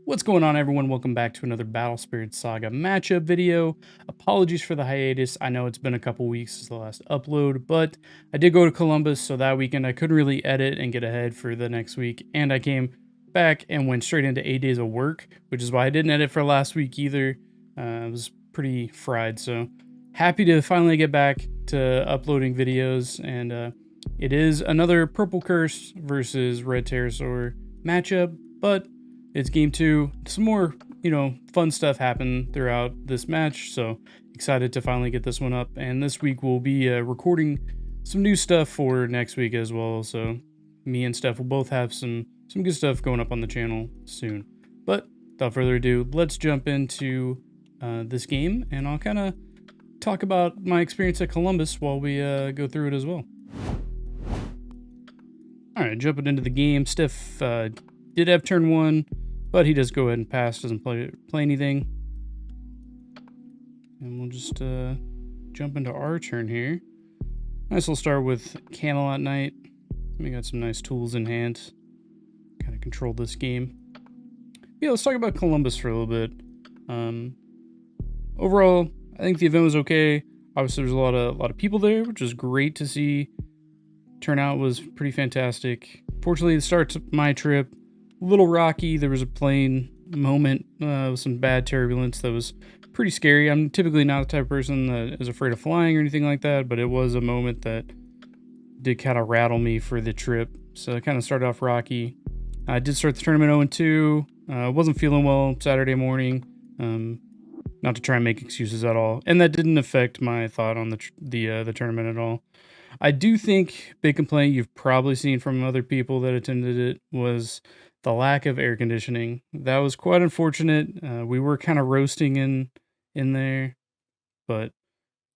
What's going on, everyone? Welcome back to another Battle Spirit Saga matchup video. Apologies for the hiatus. I know it's been a couple weeks since the last upload, but I did go to Columbus, so that weekend I couldn't really edit and get ahead for the next week, and I came back and went straight into 8 days of work, which is why I didn't edit for last week either. I was pretty fried, so happy to finally get back to uploading videos, and it is another Purple Curse versus Red Pterosaur matchup, but it's game 2. Some more, fun stuff happened throughout this match, so excited to finally get this one up. And this week we'll be recording some new stuff for next week as well, so me and Steph will both have some good stuff going up on the channel soon. But without further ado, let's jump into this game, and I'll kind of talk about my experience at Columbus while we go through it as well. Alright, jumping into the game. Steph did have turn 1, but he does go ahead and pass, doesn't play anything. And we'll just jump into our turn here. Nice little start with Candlelight Knight. We got some nice tools in hand. Kind of control this game. Yeah, let's talk about Columbus for a little bit. Overall, I think the event was okay. Obviously, there's a lot of people there, which is great to see. Turnout was pretty fantastic. Fortunately, the start of my trip, a little rocky. There was a plane moment with some bad turbulence that was pretty scary. I'm typically not the type of person that is afraid of flying or anything like that, but it was a moment that did kind of rattle me for the trip. So it kind of started off rocky. I did start the tournament 0-2. Wasn't feeling well Saturday morning. Not to try and make excuses at all, and that didn't affect my thought on the tournament at all. I do think big complaint you've probably seen from other people that attended it was the lack of air conditioning. That was quite unfortunate. We were kind of roasting in there, but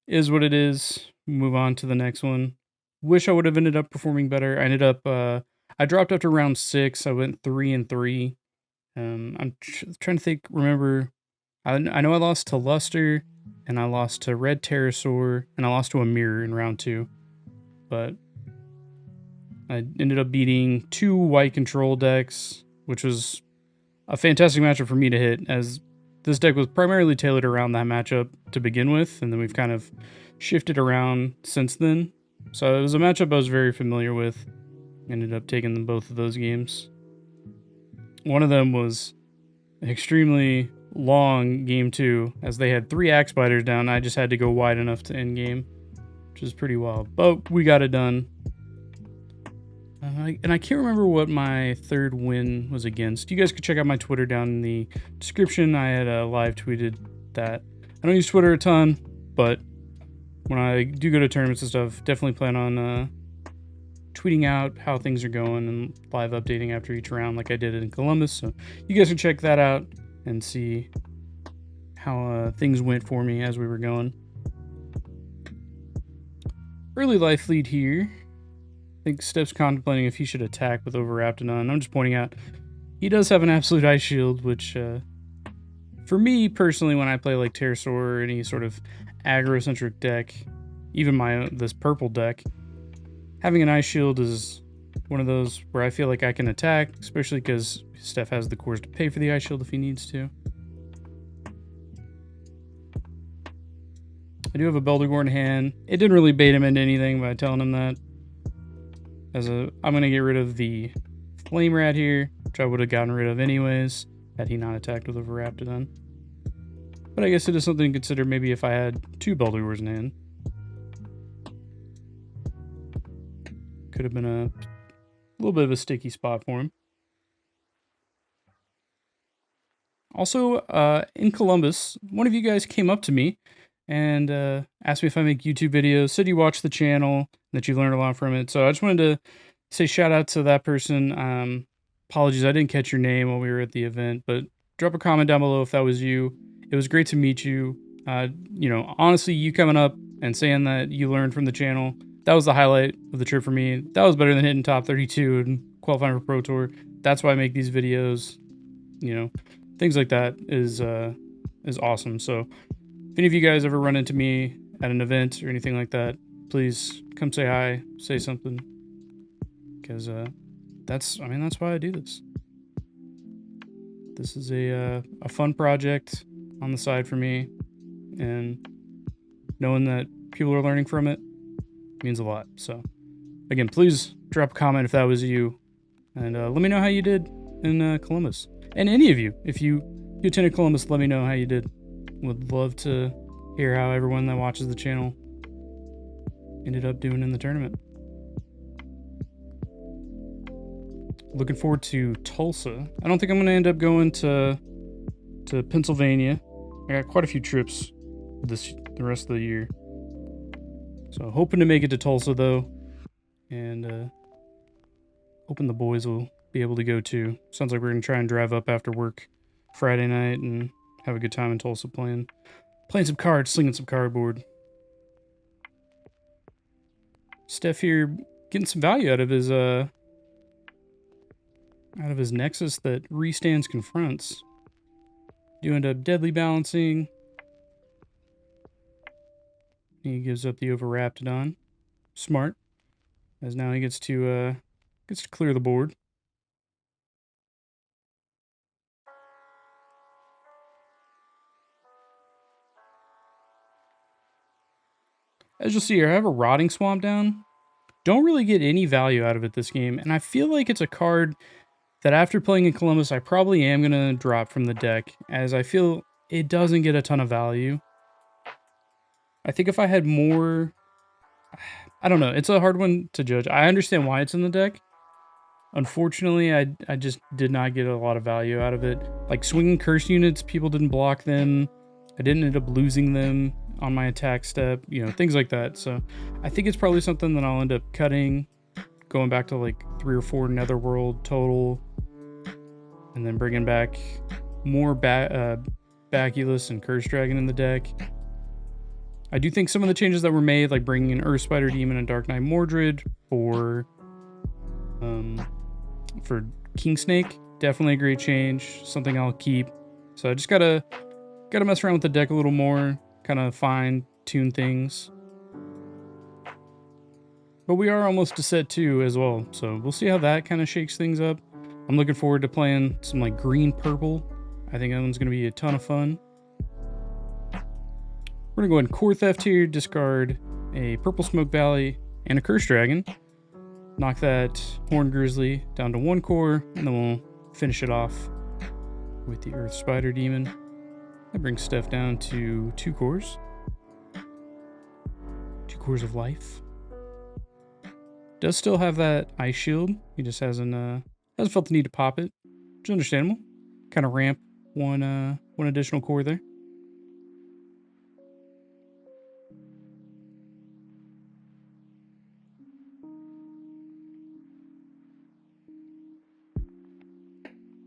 is what it is. Move on to the next one. Wish I would have ended up performing better. I ended up I dropped after round 6. I went 3-3. I'm trying to remember. I know I lost to Luster, and I lost to Red Pterosaur, and I lost to a Mirror in round 2. But I ended up beating 2 white control decks, which was a fantastic matchup for me to hit, as this deck was primarily tailored around that matchup to begin with, and then we've kind of shifted around since then. So it was a matchup I was very familiar with. Ended up taking both of those games. One of them was extremely long game 2, as they had 3 axe biters down. I just had to go wide enough to end game, which is pretty wild, but we got it done. And I can't remember what my third win was against. You guys could check out my Twitter down in the description. I had live tweeted that. I don't use Twitter a ton, but when I do go to tournaments and stuff, definitely plan on tweeting out how things are going and live updating after each round like I did in Columbus. So you guys can check that out and see how things went for me as we were going. Early life lead here. I think Steph's contemplating if he should attack with Overaptodon. I'm just pointing out he does have an absolute ice shield, which for me personally, when I play like Pterosaur or any sort of aggro-centric deck, even this purple deck, having an ice shield is one of those where I feel like I can attack, especially because Steph has the cores to pay for the ice shield if he needs to. I do have a Beldegor in hand. It didn't really bait him into anything by telling him that. I'm going to get rid of the Flame Rat here, which I would have gotten rid of anyways, had he not attacked with Overaptodon. But I guess it is something to consider maybe if I had 2 Beldegors in hand. Could have been a little bit of a sticky spot for him. Also, in Columbus, one of you guys came up to me and asked me if I make YouTube videos, said you watched the channel, that you learned a lot from it. So I just wanted to say shout out to that person. Apologies, I didn't catch your name while we were at the event, but drop a comment down below if that was you. It was great to meet you. Honestly, you coming up and saying that you learned from the channel, that was the highlight of the trip for me. That was better than hitting top 32 and qualifying for Pro Tour. That's why I make these videos. Things like that is awesome. So if any of you guys ever run into me at an event or anything like that, please come say hi, say something, because that's why I do this. This is a fun project on the side for me, and knowing that people are learning from it means a lot. So, again, please drop a comment if that was you, and let me know how you did in Columbus. And any of you, if you attended Columbus, let me know how you did. Would love to hear how everyone that watches the channel ended up doing in the tournament. Looking forward to Tulsa. I don't think I'm going to end up going to Pennsylvania. I got quite a few trips the rest of the year. So hoping to make it to Tulsa though, and hoping the boys will be able to go too. Sounds like we're going to try and drive up after work Friday night and have a good time in Tulsa playing some cards, slinging some cardboard. Steph here getting some value out of his nexus that restands confronts. Do end up deadly balancing. He gives up the Overraptidon. Smart, as now he gets to clear the board. As you'll see here, I have a Rotting Swamp down. Don't really get any value out of it this game, and I feel like it's a card that after playing in Columbus, I probably am going to drop from the deck, as I feel it doesn't get a ton of value. I think if I had more... I don't know, it's a hard one to judge. I understand why it's in the deck. Unfortunately, I just did not get a lot of value out of it. Like swinging curse units, people didn't block them. I didn't end up losing them on my attack step, you know, things like that. So I think it's probably something that I'll end up cutting, going back to like 3 or 4 Netherworld total, and then bringing back more Baculus and Curse Dragon in the deck. I do think some of the changes that were made, like bringing in Earth Spider Demon and Dark Knight Mordred for King Snake, definitely a great change, something I'll keep. So I just gotta mess around with the deck a little more, kind of fine tune things. But we are almost to set 2 as well, so we'll see how that kind of shakes things up. I'm looking forward to playing some like green purple. I think that one's gonna be a ton of fun. We're gonna go ahead and Core Theft here, discard a Purple Smoke Valley and a Curse Dragon. Knock that Horn Grizzly down to 1 core, and then we'll finish it off with the Earth Spider Demon. That brings Steph down to 2 cores. 2 cores of life. Does still have that Ice Shield. He just hasn't felt the need to pop it, which is understandable. Kind of ramp one additional core there.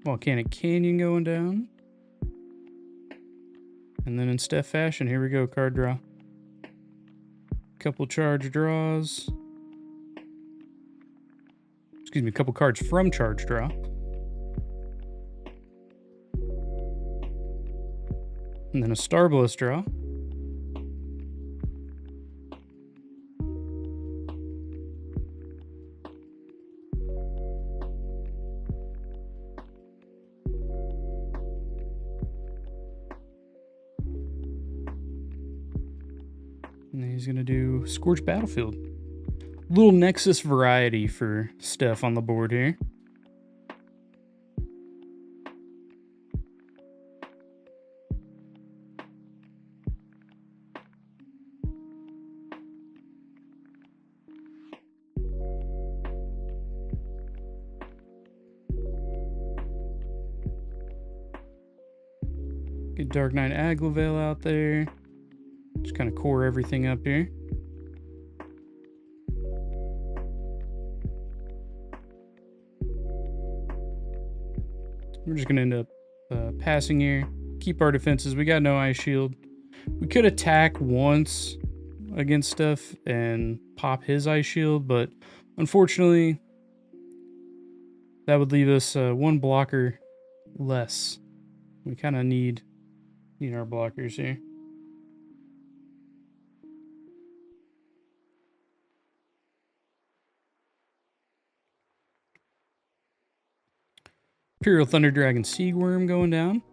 Volcanic Canyon going down. And then in Steph fashion, here we go, card draw. Couple charge draws. Excuse me, a couple cards from charge draw. And then a Starblast draw. And then he's going to do Scorched Battlefield. Little Nexus variety for Steph on the board here. Get Dark Knight Aglavale out there. Just kind of core everything up here. We're just going to end up passing here. Keep our defenses. We got no Ice Shield. We could attack once against stuff and pop his Ice Shield, but unfortunately, that would leave us 1 blocker less. We kind of need our blockers here. Imperial Thunder Dragon Seagworm going down.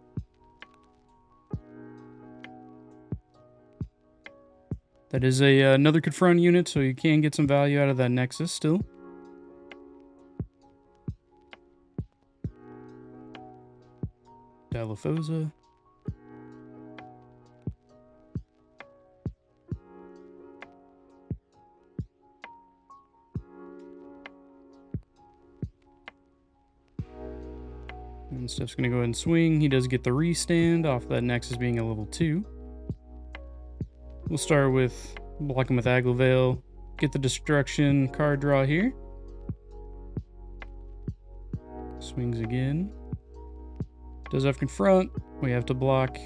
That is another confront unit, so you can get some value out of that Nexus still. Dilophosa. And Steph's going to go ahead and swing. He does get the restand off that Nexus being a level 2. We'll start with blocking with Aglavale. Get the destruction card draw here. Swings again. Does have confront. We have to block.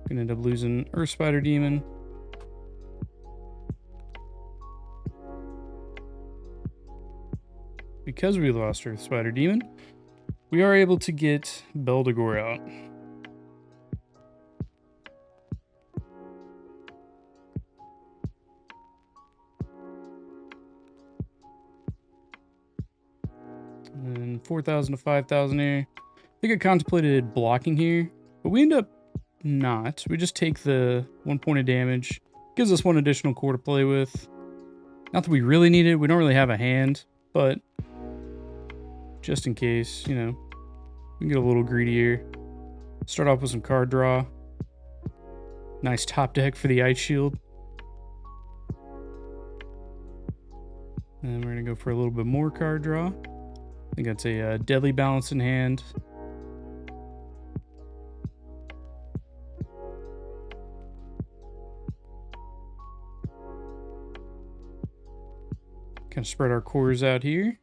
Gonna end up losing Earth Spider Demon. Because we lost Earth Spider Demon, we are able to get Beldegor out. And 4,000 to 5,000 here. I think I contemplated blocking here, but we end up not. We just take the 1 point of damage. Gives us 1 additional core to play with. Not that we really need it. We don't really have a hand, but just in case, you know, we can get a little greedy here. Start off with some card draw. Nice top deck for the Ice Shield. And we're going to go for a little bit more card draw. I think that's a Deadly Balance in hand. Kind of spread our cores out here.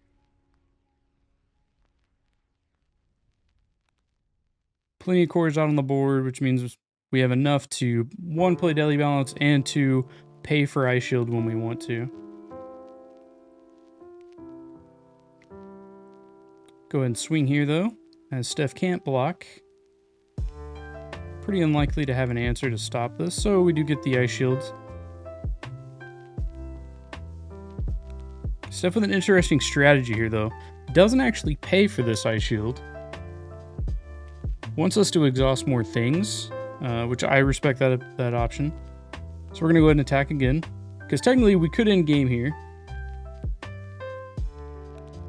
Plenty of cores out on the board, which means we have enough to 1, play Deadly Balance, and 2, pay for Ice Shield when we want to. Go ahead and swing here though, as Steph can't block. Pretty unlikely to have an answer to stop this, so we do get the Ice Shield. Steph with an interesting strategy here though. Doesn't actually pay for this Ice Shield. Wants us to exhaust more things, which I respect that option. So we're gonna go ahead and attack again, because technically we could end game here.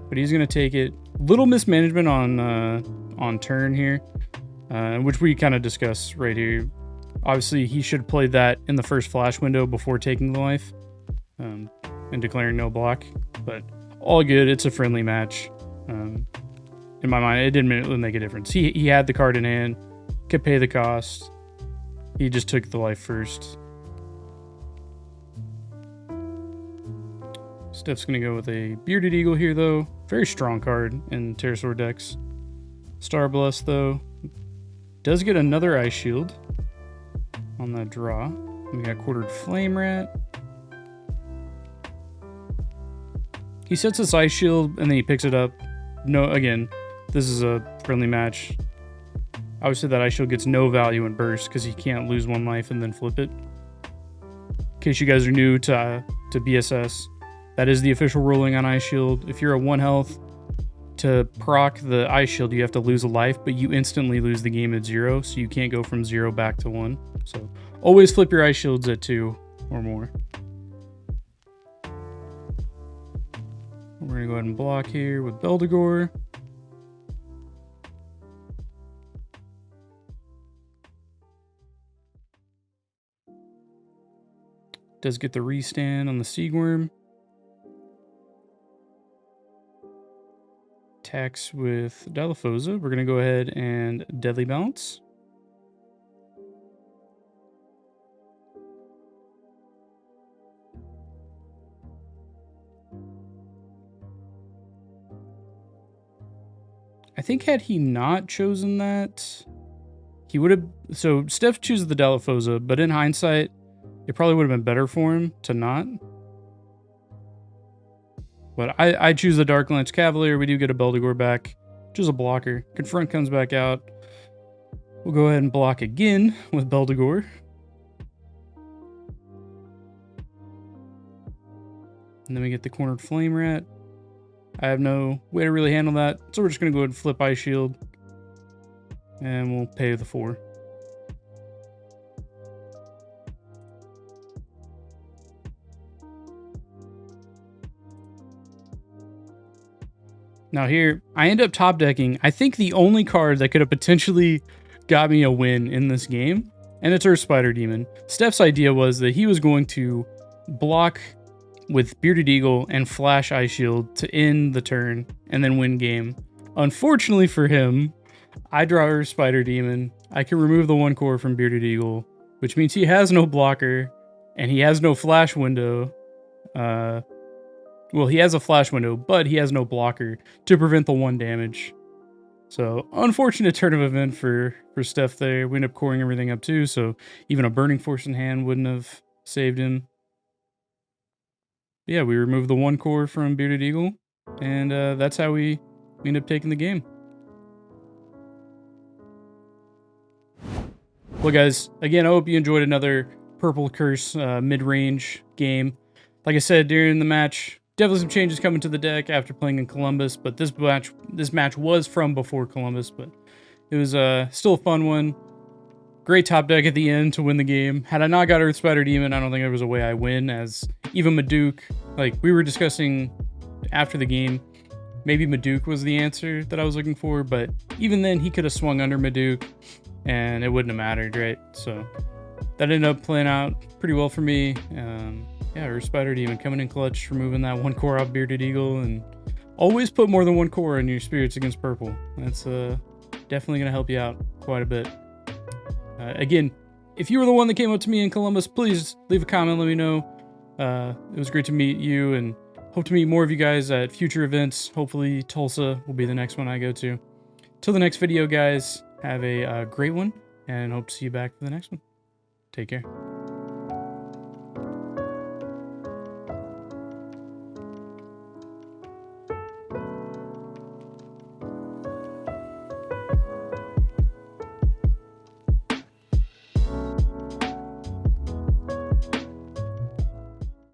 But he's gonna take it. Little mismanagement on turn here, which we kind of discuss right here. Obviously, he should have played that in the first flash window before taking the life and declaring no block. But all good. It's a friendly match. In my mind, it didn't really make a difference. He had the card in hand, could pay the cost. He just took the life first. Steph's going to go with a Bearded Eagle here, though. Very strong card in Pterosaur decks. Starblast, though, does get another Ice Shield on that draw. We got Quartered Flame Rat. He sets this Ice Shield, and then he picks it up. No, again, this is a friendly match. Obviously, that Ice Shield gets no value in burst, because he can't lose 1 life and then flip it. In case you guys are new to BSS, that is the official ruling on Ice Shield. If you're a 1 health, to proc the Ice Shield, you have to lose a life, but you instantly lose the game at 0, so you can't go from 0 back to 1. So always flip your Ice Shields at 2 or more. We're going to go ahead and block here with Beldegor. Does get the restand on the Seagworm. Attacks with Dilophosa. We're going to go ahead and Deadly Balance. I think had he not chosen that, he would have... So Steph chooses the Dilophosa, but in hindsight, it probably would have been better for him to not. But I choose the Dark Lance Cavalier. We do get a Beldegor back, which is a blocker. Confront comes back out. We'll go ahead and block again with Beldegor. And then we get the Cornered Flame Rat. I have no way to really handle that, so we're just going to go ahead and flip Ice Shield, and we'll pay the 4. Now here, I end up top decking, I think the only card that could have potentially got me a win in this game, and it's Earth Spider Demon. Steph's idea was that he was going to block with Bearded Eagle and flash Ice Shield to end the turn and then win game. Unfortunately for him, I draw Earth Spider Demon. I can remove the 1 core from Bearded Eagle, which means he has no blocker and he has no flash window. Well, he has a flash window, but he has no blocker to prevent the 1 damage. So, unfortunate turn of event for Steph there. We end up coring everything up too, so even a Burning Force in hand wouldn't have saved him. Yeah, we removed the 1 core from Bearded Eagle, and that's how we end up taking the game. Well, guys, again, I hope you enjoyed another Purple Curse mid-range game. Like I said, during the match, definitely some changes coming to the deck after playing in Columbus, but this match was from before Columbus, but it was still a fun one. Great top deck at the end to win the game. Had I not got Earth Spider Demon, I don't think there was a way I win, as even Maduke, like we were discussing after the game, maybe Maduke was the answer that I was looking for, but even then he could have swung under Maduke and it wouldn't have mattered, right? So that ended up playing out pretty well for me. Yeah, Earth Spider Demon coming in clutch, removing that 1 core off Bearded Eagle, and always put more than 1 core in your spirits against purple. That's definitely going to help you out quite a bit. Again, if you were the one that came up to me in Columbus, please leave a comment, let me know. It was great to meet you, and hope to meet more of you guys at future events. Hopefully Tulsa will be the next one I go to. Till the next video, guys, have a great one, and hope to see you back for the next one. Take care.